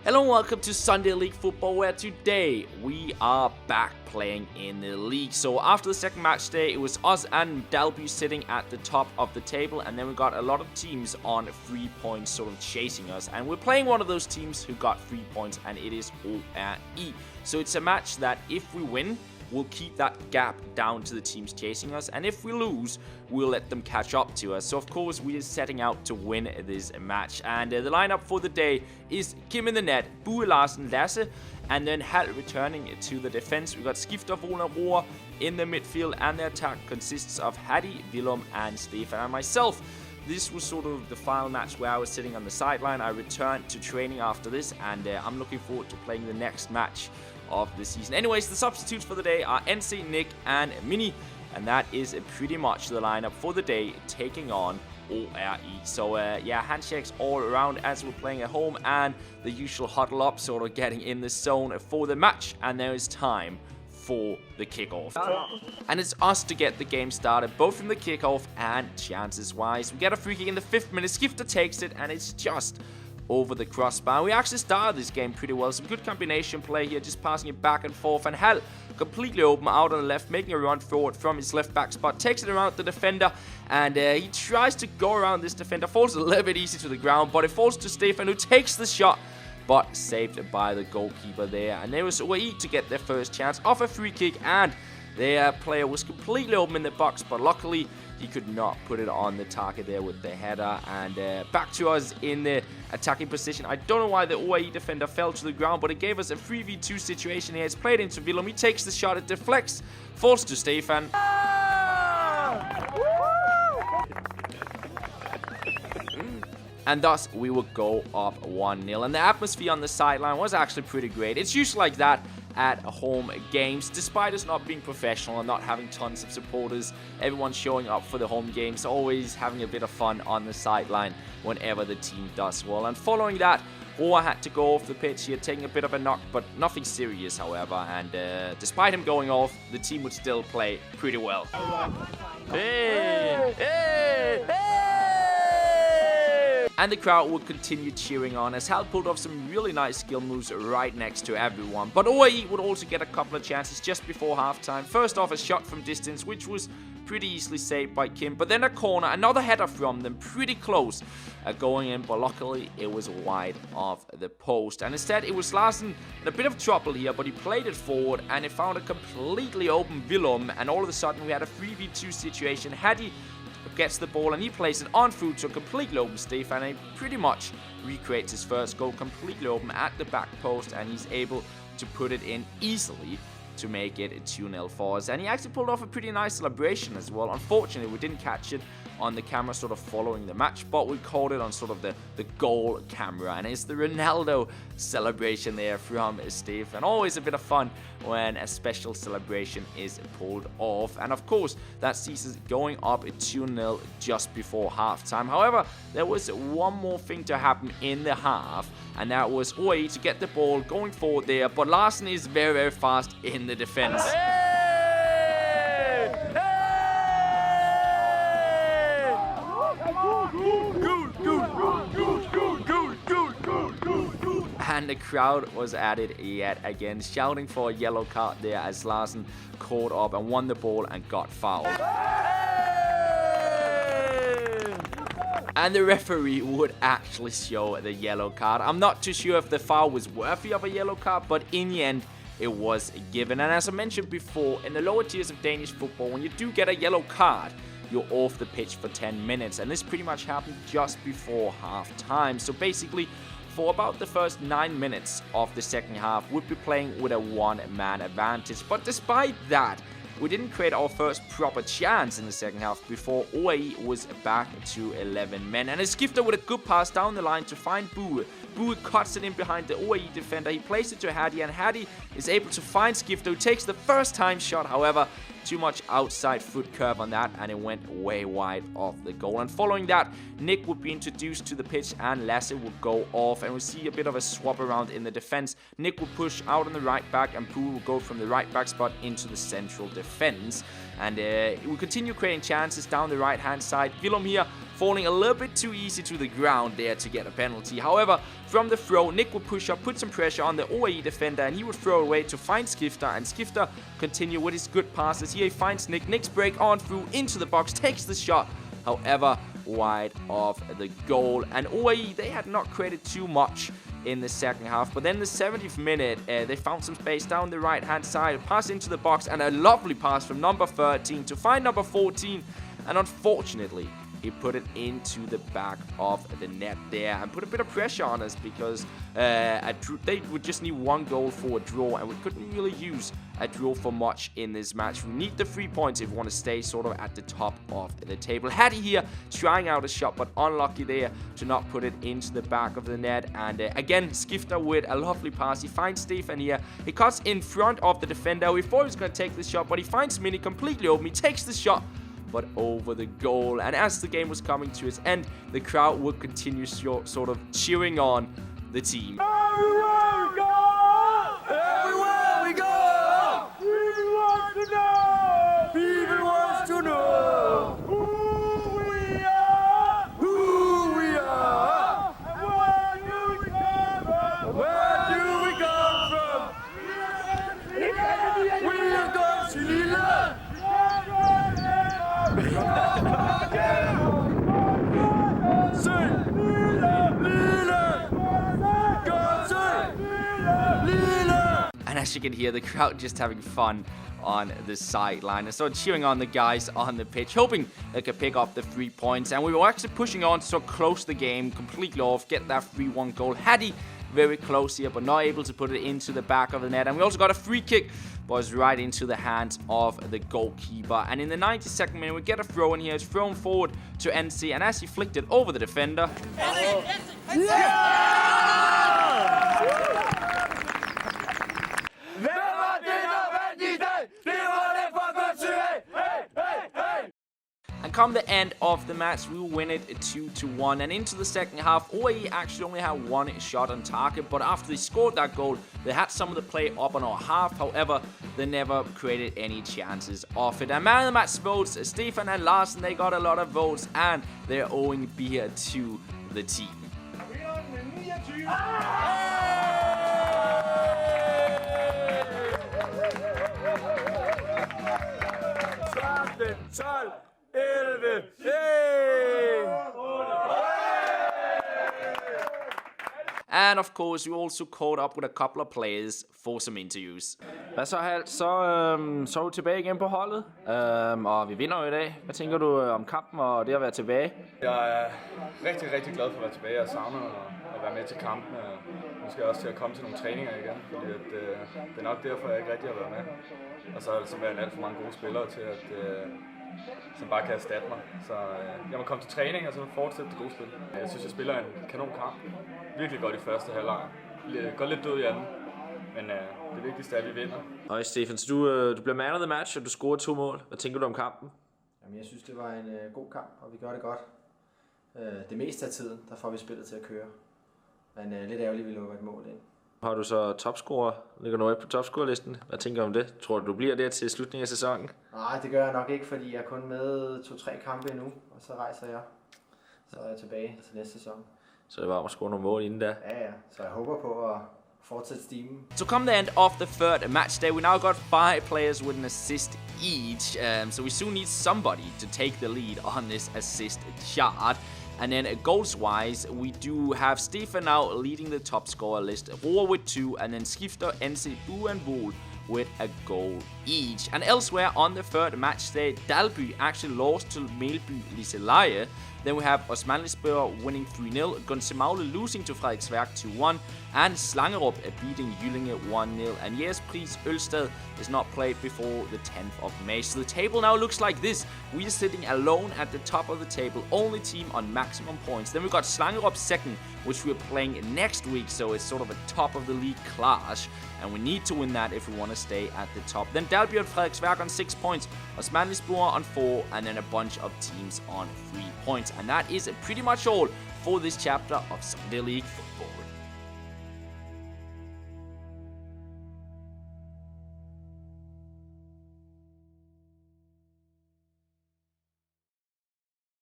Hello and welcome to Sunday League Football, where today we are back playing in the league. So after the second match today, it was us and Dalby sitting at the top of the table, and then we got a lot of teams on 3 points sort of chasing us, and we're playing one of those teams who got 3 points, and it is ORE. So it's a match that if we win, we'll keep that gap down to the teams chasing us, and if we lose, we'll let them catch up to us. So of course, we are setting out to win this match, and the lineup for the day is Kim in the net, Bue Larsen, Lasse, and then Hal returning to the defense. We got Skifter, Volner, Roar in the midfield, and the attack consists of Hattie, Willem, and Stefan, and myself. This was sort of the final match where I was sitting on the sideline. I returned to training after this, and I'm looking forward to playing the next match of the season. Anyways, the substitutes for the day are NC, Nick, and Mini, and that is pretty much the lineup for the day, taking on ORE. So yeah, handshakes all around as we're playing at home, and the usual huddle up, sort of getting in the zone for the match, and there is time for the kickoff. And it's us to get the game started, both from the kickoff and chances wise. We get a free kick in the 5th minute, Skifter takes it, and it's just over the crossbar. We actually started this game pretty well. Some good combination play here, just passing it back and forth, and Hal completely open out on the left, making a run forward from his left back spot, takes it around the defender, and he tries to go around this defender, falls a little bit easy to the ground, but it falls to Stefan, who takes the shot, but saved by the goalkeeper there. And there was ORE to get their first chance off a free kick, and their player was completely open in the box, but luckily he could not put it on the target there with the header. And back to us in the attacking position. I don't know why the ORE defender fell to the ground, but it gave us a 3v2 situation here. It's played into Willem. He takes the shot, it deflects, falls to Stefan. And thus, we will go up 1-0. And the atmosphere on the sideline was actually pretty great. It's usually like that at home games, despite us not being professional and not having tons of supporters. Everyone showing up for the home games, always having a bit of fun on the sideline whenever the team does well. And following that, Roar had to go off the pitch here, taking a bit of a knock, but nothing serious, however. And despite him going off, the team would still play pretty well. Hey! Hey! Hey! And the crowd would continue cheering on as Hal pulled off some really nice skill moves right next to everyone. But ORE would also get a couple of chances just before halftime. First off, a shot from distance, which was pretty easily saved by Kim. But then a corner, another header from them, pretty close going in, but luckily it was wide of the post. And instead, it was Larsen in a bit of trouble here, but he played it forward, and it found a completely open Willem. And all of a sudden, we had a 3v2 situation. Hattie gets the ball, and he plays it on through to a completely open Stefan, and he pretty much recreates his first goal completely open at the back post, and he's able to put it in easily to make it 2-0 for us. And he actually pulled off a pretty nice celebration as well. Unfortunately, we didn't catch it on the camera sort of following the match, but we caught it on sort of the goal camera, and it's the Ronaldo celebration there from Stefan. Always a bit of fun when a special celebration is pulled off, and of course that sees us going up 2-0 just before halftime. However, there was one more thing to happen in the half, and that was ORE to get the ball going forward there, but Larsen is very, very fast in the defense. And the crowd was at it yet again, shouting for a yellow card there as Larsen caught up and won the ball and got fouled. And the referee would actually show the yellow card. I'm not too sure if the foul was worthy of a yellow card, but in the end, it was given. And as I mentioned before, in the lower tiers of Danish football, when you do get a yellow card, you're off the pitch for 10 minutes. And this pretty much happened just before half time. So basically, for about the first 9 minutes of the second half, we'd be playing with a one-man advantage. But despite that, we didn't create our first proper chance in the second half before ORE was back to 11 men. And a Skifter with a good pass down the line to find Bue. Bue cuts it in behind the ORE defender. He plays it to Hattie, and Hattie is able to find Skifter, who takes the first time shot. However, too much outside foot curve on that, and it went way wide of the goal. And following that, Nick would be introduced to the pitch, and Lasse would go off, and we see a bit of a swap around in the defense. Nick would push out on the right back, and Bue would go from the right back spot into the central defense. And we continue creating chances down the right hand side. Willem here falling a little bit too easy to the ground there to get a penalty. However, from the throw, Nick would push up, put some pressure on the OAE defender, and he would throw away to find Skifter, and Skifter continue with his good passes. Here he finds Nick. Nick's break on through into the box, takes the shot. However, wide of the goal. And OAE, they had not created too much in the second half. But then the 70th minute, they found some space down the right-hand side, pass into the box, and a lovely pass from number 13 to find number 14. And unfortunately, he put it into the back of the net there and put a bit of pressure on us because they would just need one goal for a draw, and we couldn't really use a draw for much in this match. We need the 3 points if we want to stay sort of at the top of the table. Hattie here trying out a shot, but unlucky there to not put it into the back of the net. And again, Skifter with a lovely pass. He finds Stefan here. He cuts in front of the defender. We thought he was going to take this shot, but he finds Mini completely open. He takes the shot, but over the goal. And as the game was coming to its end, the crowd would continue sort of cheering on the team. Everywhere we go! Everywhere we go! People want to know! People want to know! Who we are! Who we are! And where do we come from? Where do we come from? We are going to Lille! And as you can hear, the crowd just having fun on the sideline and started cheering on the guys on the pitch, hoping they could pick up the 3 points. And we were actually pushing on to sort of close the game completely off, get that 3-1 goal. Hattie very close here, but not able to put it into the back of the net. And we also got a free kick, but it's right into the hands of the goalkeeper. And in the 92nd minute, we get a throw in here. It's thrown forward to NC, and as he flicked it over the defender. And come the end of the match, we will win it 2-1. And into the second half, OAE actually only had one shot on target. But after they scored that goal, they had some of the play up on our half. However, they never created any chances of it. And man of the match votes, Stefan and Larsen, they got a lot of votes. And they're owing beer to the team. And of course, we also caught up with a couple of players for some interviews. Hvad så, Halt? Så er du tilbage igen på holdet, og vi vinder jo i dag. Hvad tænker du om kampen og det at være tilbage? Jeg er rigtig, rigtig glad for at være tilbage. Jeg savner at være med til kampen. Nu skal jeg også til at komme til nogle træninger igen, fordi det er nok derfor, jeg ikke rigtig har været med. Og så er der simpelthen alt for mange gode spillere til, som bare kan erstatte mig. Så jeg må komme til træning og så fortsætte det gode spil. Jeg synes, jeg spiller en kanon kamp. Virkelig godt i første halvleg. Går lidt død i anden. Men det vigtigste er, at vi vinder. Og Stefan, så du bliver man of the match, og du scorer 2 mål. Hvad tænker du om kampen? Jamen, jeg synes, det var en god kamp, og vi gør det godt. Det meste af tiden, der får vi spillet til at køre. Men lidt ærgerligt, vi lukker et mål ind. Har du så topscorer? Ligger du på topscorerlisten? Hvad tænker du om det? Tror du bliver der til slutningen af sæsonen? Nej, det gør jeg nok ikke, fordi jeg er kun med 2-3 kampe endnu, og så rejser jeg. Så er jeg tilbage til næste sæson. Så det var at score nogle mål inden der. Ja. Så jeg håber på at fortsætte stimen. So come the end of the third match day, we now got 5 players with an assist each. So we soon need somebody to take the lead on this assist chart. And then goals-wise, we do have Stefan now leading the top scorer list. Roar with 2, and then Skifter, NC, Boo and Wool with a goal each. And elsewhere on the third match day, Dalby actually lost to Melby Liseleje. Then we have Osmanlispor winning 3-0, Gunsimagle losing to Frederiksværk 2-1, and Slangerup beating Jyllinge 1-0. And lægerspris Ølsted is not played before the 10th of May. So the table now looks like this. We are sitting alone at the top of the table, only team on maximum points. Then we got Slangerup second, which we're playing next week, so it's sort of a top of the league clash. And we need to win that if we want to stay at the top. Then Dalby and Frederiksværk on 6 points, Osmanlispor on 4, and then a bunch of teams on 3 points. And that is pretty much all for this chapter of Sunday League Football.